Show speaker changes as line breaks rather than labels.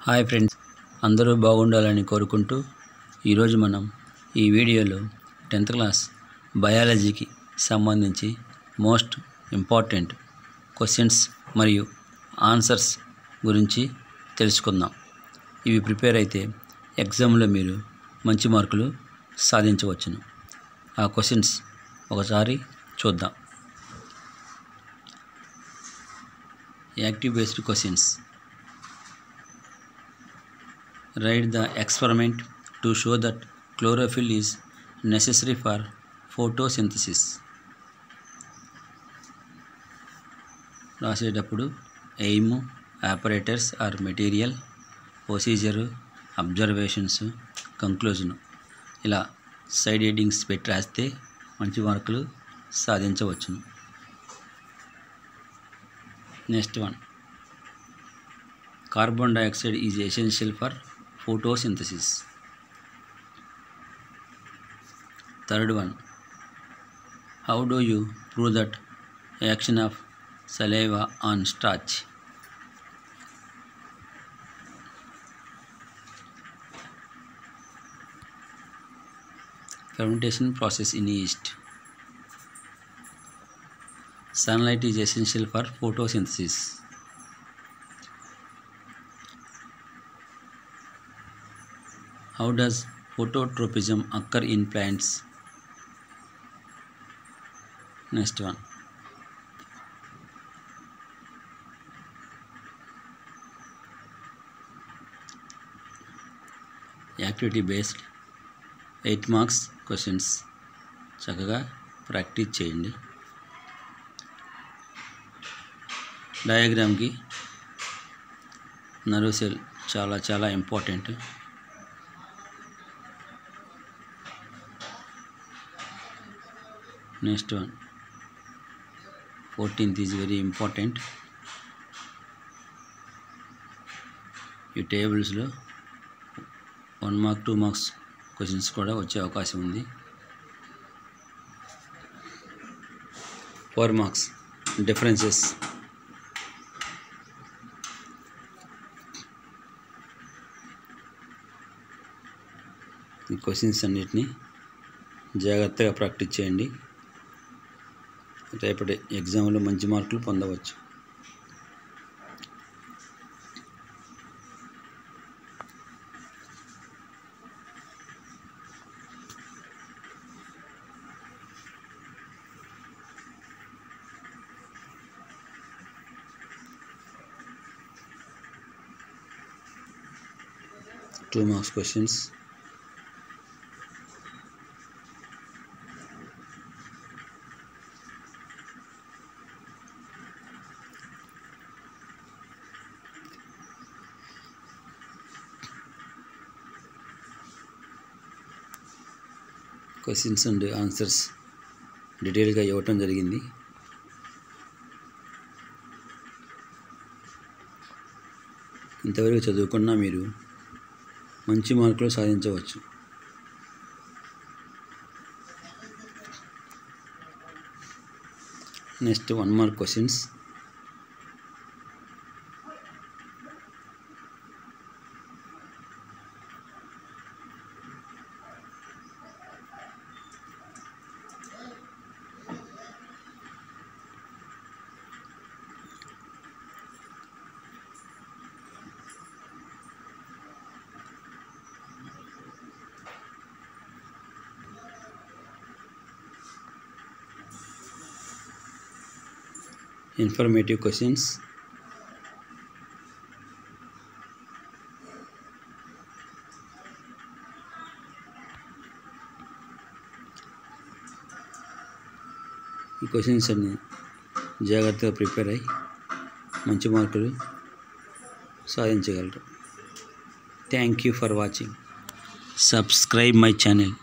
Hi friends, అందరూ బాగుండాలని కోరుకుంటూ ఈరోజు మనం ఈ వీడియోలో 10th క్లాస్ బయాలజీకి సంబంధించి మోస్ట్ ఇంపార్టెంట్ క్వశ్చన్స్ మరియు ఆన్సర్స్ గురించి తెలుసుకుందాం. ఇవి ప్రిపేర్ అయితే ఎగ్జామ్లో మీరు మంచి మార్కులు సాధించవచ్చును. ఆ క్వశ్చన్స్ ఒకసారి చూద్దాం. Active based questions. Write the experiment to show that chlorophyll is necessary for photosynthesis. రాసేటప్పుడు aim, apparatus or material, procedure, observations, conclusion ఇలా సైడ్ హెడ్డింగ్స్ పెట్టి రాస్తే మంచి మార్కులు సాధించవచ్చును. Next one, carbon dioxide is essential for photosynthesis. Third one, how do you prove that action of saliva on starch? Fermentation process in yeast. Sunlight is essential for photosynthesis. How does phototropism occur in plants? Next one, activity based 8 marks questions చక్కగా practice చేయండి. డయాగ్రామ్కి nerve cell చాలా important. Next one, 14th is very important. ఈ టేబుల్స్లో 1 mark 2 marks questions కూడా వచ్చే అవకాశం ఉంది. 4 marks differences. ఈ questions అన్నిటినీ జాగ్రత్తగా ప్రాక్టీస్ చేయండి. రేపటి ఎగ్జామ్లో మంచి మార్కులు పొందవచ్చు. Two marks questions. Questions and answers డీటెయిల్గా ఇవ్వటం జరిగింది. ఇంతవరకు చదువుకున్నా మీరు మంచి మార్కులు సాధించవచ్చు. Next 1 mark questions. Informative questions. ఈ క్వశ్చన్స్ అన్ని జాగ్రత్తగా ప్రిపేర్ అయ్యి మంచి మార్కులు సాధించగలరు. Thank you for watching. Subscribe my channel.